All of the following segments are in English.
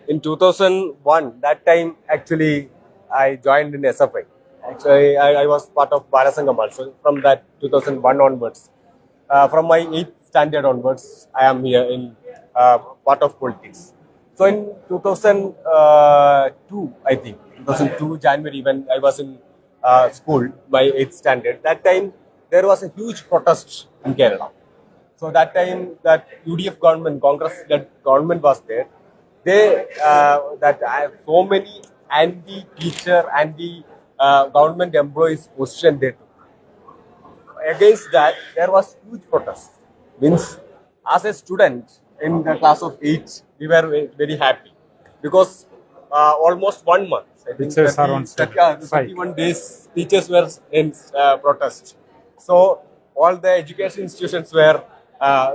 in 2001, that time actually I joined in SFI. Actually, I was part of Barasangam also from that 2001 onwards. From my 8th standard onwards, I am here in part of politics. So in 2002, I think, 2002 January, when I was in school, my 8th standard, that time there was a huge protest in Kerala. So that time that UDF government, Congress-led government was there. They so many anti-teacher, anti-government employees position they took. Against that, there was huge protest. Means, as a student in the class of 8, we were very happy because almost 1 month, I think, 31 days, teachers were in protest. So all the education institutions were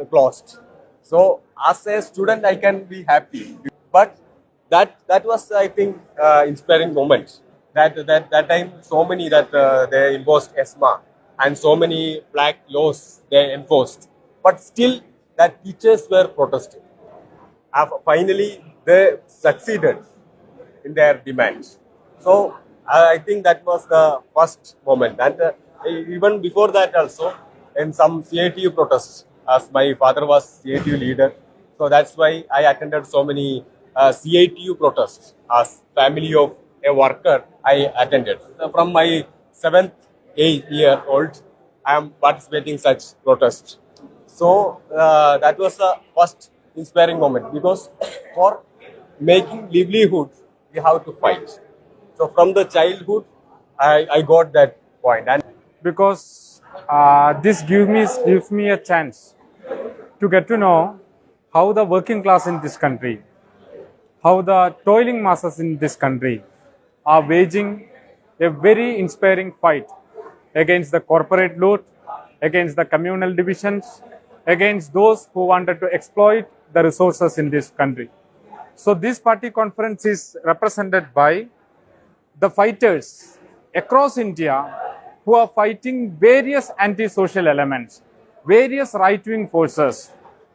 closed. So as a student, I can be happy, but that was, I think, inspiring moment. That time, so many that they imposed ESMA and so many black laws they enforced, but still that teachers were protesting. Finally, they succeeded in their demands. So I think that was the first moment, and even before that also, in some CITU protests, as my father was CITU leader, so that's why I attended so many CITU protests. As family of a worker, I attended. So from my 7th, 8th year old, I am participating such protests. So that was the first inspiring moment, because for making livelihood, we have to fight. So from the childhood, I got that point. And because this gives me a chance to get to know how the working class in this country, how the toiling masses in this country are waging a very inspiring fight against the corporate loot, against the communal divisions, against those who wanted to exploit the resources in this country. So this party conference is represented by the fighters across India who are fighting various anti-social elements, various right-wing forces,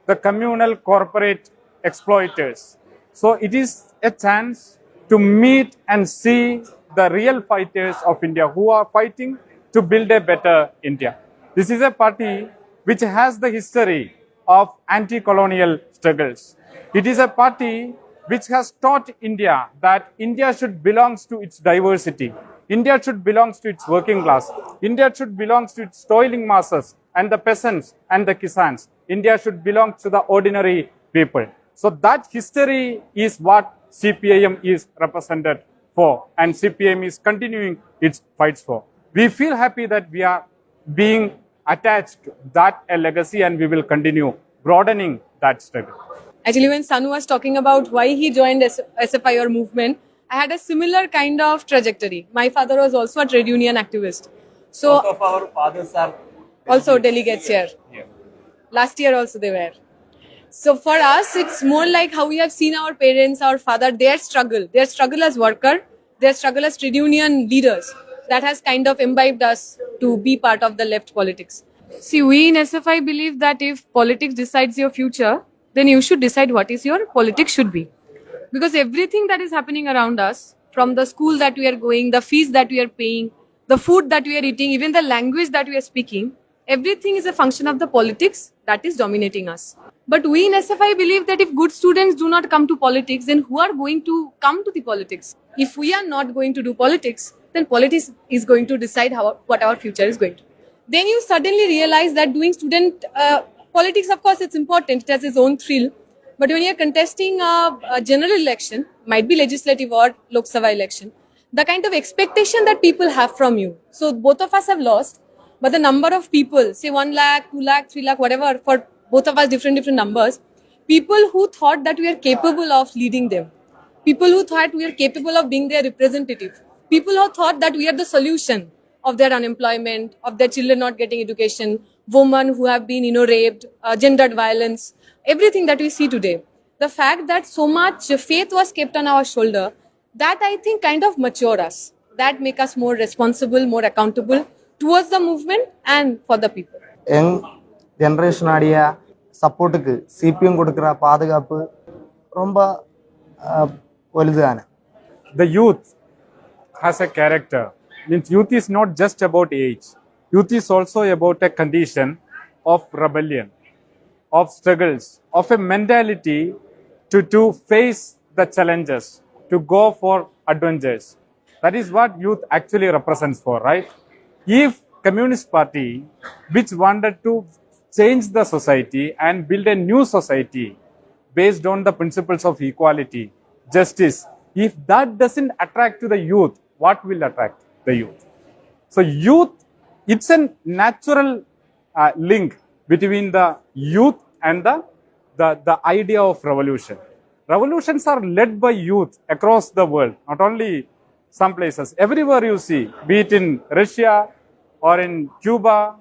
the communal corporate exploiters. So it is a chance to meet and see the real fighters of India who are fighting to build a better India. This is a party which has the history of anti-colonial struggles. It is a party which has taught India that India should belong to its diversity. India should belong to its working class. India should belong to its toiling masses and the peasants and the kisans. India should belong to the ordinary people. So that history is what CPIM is represented for, and CPIM is continuing its fights for. We feel happy that we are being attached to that a legacy, and we will continue broadening that struggle. Actually, when Sanu was talking about why he joined SFI or movement, I had a similar kind of trajectory. My father was also a trade union activist. So both of our fathers are also delegates here. Yeah. Last year also they were. So for us, it's more like how we have seen our parents, our father, their struggle as worker, their struggle as trade union leaders. That has kind of imbibed us to be part of the left politics. See, we in SFI believe that if politics decides your future, then you should decide what is your politics should be. Because everything that is happening around us, from the school that we are going, the fees that we are paying, the food that we are eating, even the language that we are speaking, everything is a function of the politics that is dominating us. But we in SFI believe that if good students do not come to politics, then who are going to come to the politics? If we are not going to do politics, then politics is going to decide what our future is going to be. Then you suddenly realize that doing student politics, of course, it's important. It has its own thrill. But when you're contesting a general election, might be legislative or Lok Sabha election, the kind of expectation that people have from you. So both of us have lost, but the number of people, say 1 lakh, 2 lakh, 3 lakh, whatever, for both of us different numbers, people who thought that we are capable of leading them, people who thought we are capable of being their representative, people who thought that we are the solution of their unemployment, of their children not getting education, women who have been raped, gendered violence, everything that we see today. The fact that so much faith was kept on our shoulder, that I think kind of mature us, that make us more responsible, more accountable towards the movement and for the people. Young generation ஆடிய சப்போர்ட்டுக்கு CPM கொடுக்குற பாதுகாப்பு ரொம்ப വലുതാണ്. The youth has a character. Means youth is not just about age. Youth is also about a condition of rebellion, of struggles, of a mentality to face the challenges, to go for adventures. That is what youth actually represents for, right? If Communist Party, which wanted to change the society and build a new society based on the principles of equality, justice, if that doesn't attract to the youth, what will attract the youth? So youth, it's a natural link between the youth and the idea of revolution. Revolutions are led by youth across the world, not only some places. Everywhere you see, be it in Russia or in Cuba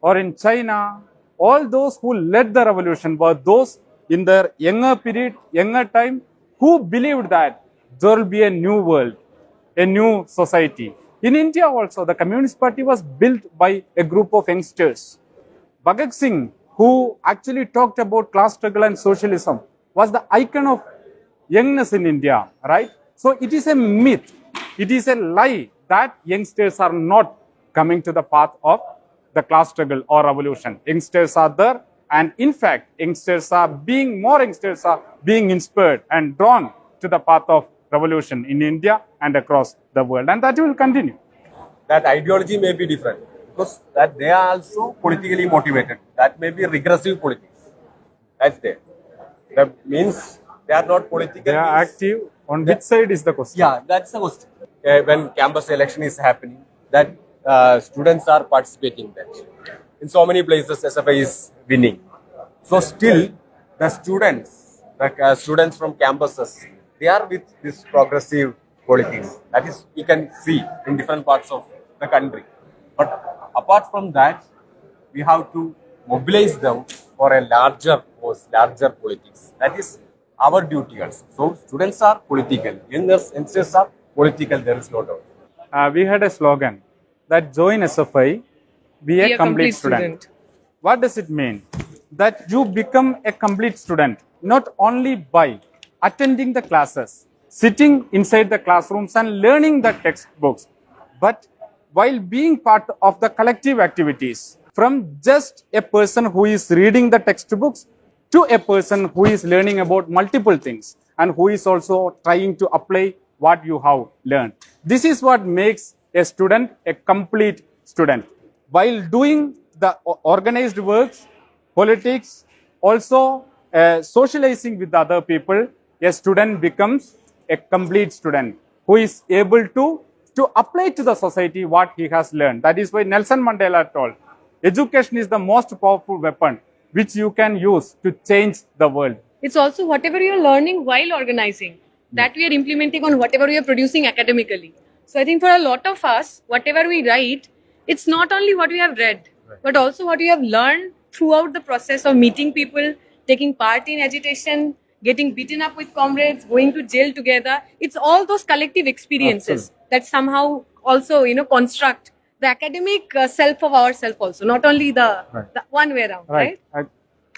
or in China, all those who led the revolution were those in their younger period, younger time, who believed that there will be a new world, a new society. In India also, the Communist Party was built by a group of youngsters. Bhagat Singh, who actually talked about class struggle and socialism, was the icon of youngness in India, right? So it is a myth, it is a lie that youngsters are not coming to the path of the class struggle or revolution. Youngsters are there, and in fact, youngsters are being inspired and drawn to the path of revolution in India and across the world, and that will continue. That ideology may be different because that they are also politically motivated. That may be regressive politics. That's there. That means they are not political. They are active. On which side is the question? Yeah, that's the question. When campus election is happening, that students are participating in that. In so many places, SFI is winning. So still, the students from campuses, they are with this progressive politics. That is, you can see in different parts of the country. But apart from that, we have to mobilize them for a larger politics. That is our duty also. So students are political, youngsters are political, there is no doubt. We had a slogan that join SFI, be a complete student. What does it mean? That you become a complete student, not only by attending the classes, sitting inside the classrooms and learning the textbooks, but while being part of the collective activities, from just a person who is reading the textbooks to a person who is learning about multiple things and who is also trying to apply what you have learned. This is what makes a student a complete student. While doing the organized works, politics, also socializing with other people, a student becomes a complete student who is able to apply to the society what he has learned. That is why Nelson Mandela told, education is the most powerful weapon which you can use to change the world. It's also whatever you're learning while organizing, that we are implementing on whatever we are producing academically. So I think for a lot of us, whatever we write, it's not only what we have read, but also what we have learned throughout the process of meeting people, taking part in agitation, getting beaten up with comrades, going to jail together. It's all those collective experiences that somehow also, construct the academic self of ourself also, not only the one way around, right?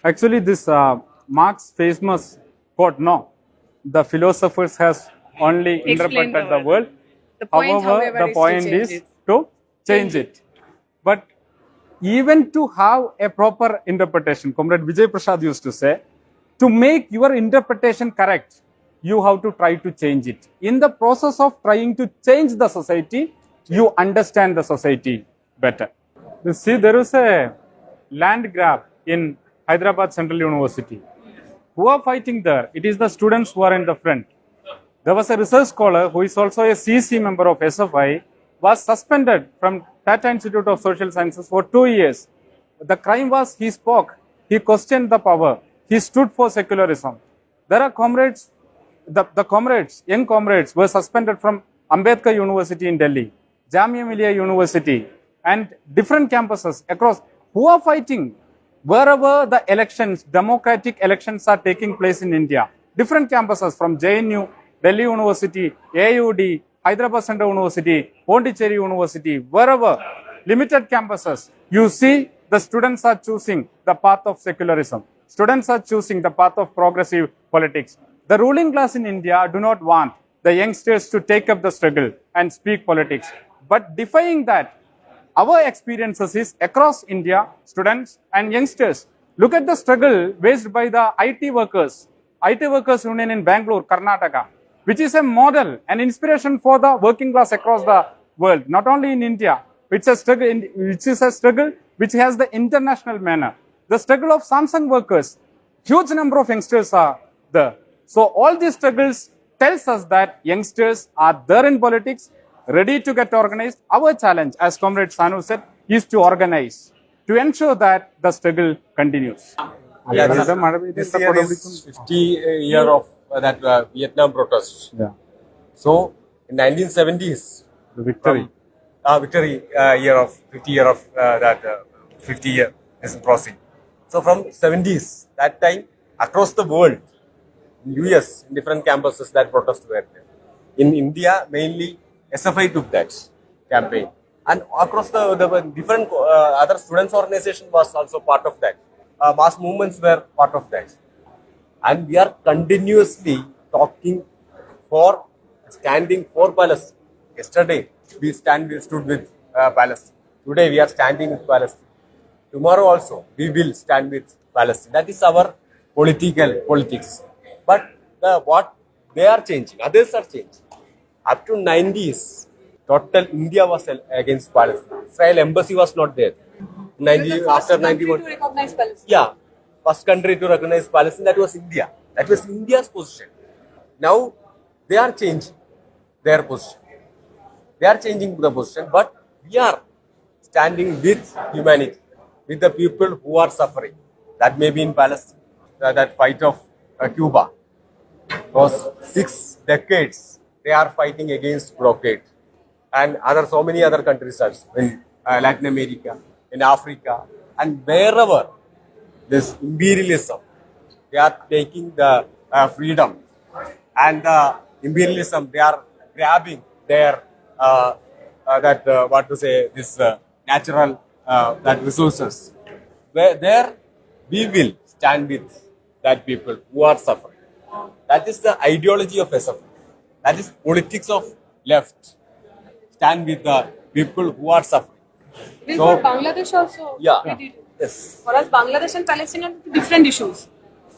Actually, this Marx's famous quote, no, the philosophers has only interpreted the world. The point, however, the point is to change it. But even to have a proper interpretation, Comrade Vijay Prasad used to say, to make your interpretation correct, you have to try to change it. In the process of trying to change the society, you understand the society better. You see, there is a land grab in Hyderabad Central University. Who are fighting there? It is the students who are in the front. There was a research scholar who is also a CC member of SFI, was suspended from Tata Institute of Social Sciences for 2 years. The crime was he spoke, he questioned the power, he stood for secularism. There are comrades, the comrades, young comrades were suspended from Ambedkar University in Delhi, Jamia Millia University, and different campuses across, who are fighting wherever the elections, democratic elections are taking place in India. Different campuses from JNU, Delhi University, AUD, Hyderabad Central University, Pondicherry University, wherever, limited campuses, you see the students are choosing the path of secularism. Students are choosing the path of progressive politics. The ruling class in India do not want the youngsters to take up the struggle and speak politics. But defying that, our experiences is across India, students and youngsters. Look at the struggle waged by the IT workers union in Bangalore, Karnataka, which is a model and inspiration for the working class across the world, not only in India. It's a struggle, which is a struggle which has the international manner. The struggle of Samsung workers, huge number of youngsters are there. So all these struggles tells us that youngsters are there in politics, ready to get organized. Our challenge, as Comrade Sanu said, is to organize, to ensure that the struggle continues. Yeah, this year is 50 year of that Vietnam protest. Yeah, So in 1970s, the victory. victory year of 50 year of that 50 year is crossing. So from 70s, that time across the world, in US, in different campuses, that protest were there. In India, mainly SFI took that campaign, and across the different other students' organization was also part of that. Mass movements were part of that, and we are continuously talking for standing for Palestine. Yesterday, we stood with Palestine. Today, we are standing with Palestine. Tomorrow also, we will stand with Palestine. That is our politics. But what they are changing, others are changing. Up to 90s, total India was against Palestine. Israel embassy was not there. 90 after 91. To recognize Palestine. Yeah, first country to recognize Palestine, that was India. That was India's position. Now they are changing their position. They are changing the position, but we are standing with humanity, with the people who are suffering. That may be in Palestine, that fight of Cuba. For 6 decades, they are fighting against blockade. And so many other countries also, in Latin America, in Africa, and wherever this imperialism, they are taking the freedom, and the imperialism, they are grabbing their natural that resources. There we will stand with that people who are suffering. That is the ideology of SFI. That is politics of left. Stand with the people who are suffering. This So- for Bangladesh also. Yeah. we did. Yes. For us, Bangladesh and Palestine are different issues.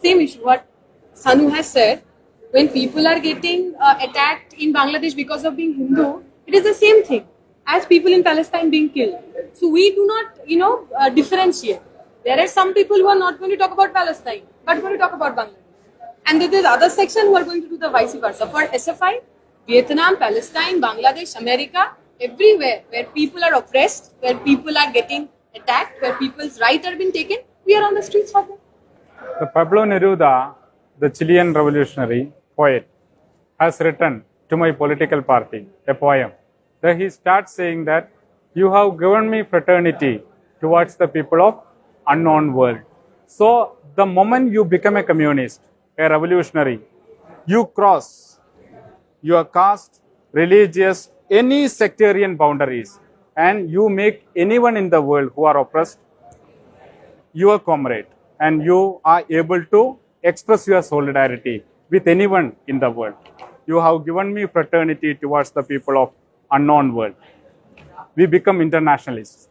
Same issue. What Sanu has said, when people are getting attacked in Bangladesh because of being Hindu, it is the same thing as people in Palestine being killed. So we do not, differentiate. There are some people who are not going to talk about Palestine, but going to talk about Bangladesh. And there is other section who are going to do the vice versa. For SFI, Vietnam, Palestine, Bangladesh, America, everywhere where people are oppressed, where people are getting attacked, where people's rights are being taken, we are on the streets for them. The Pablo Neruda, the Chilean revolutionary poet, has written to my political party a poem. There he starts saying that you have given me fraternity towards the people of unknown world. So the moment you become a communist, a revolutionary, you cross your caste, religious, any sectarian boundaries, and you make anyone in the world who are oppressed your comrade, and you are able to express your solidarity with anyone in the world. You have given me fraternity towards the people of unknown world. We become internationalists.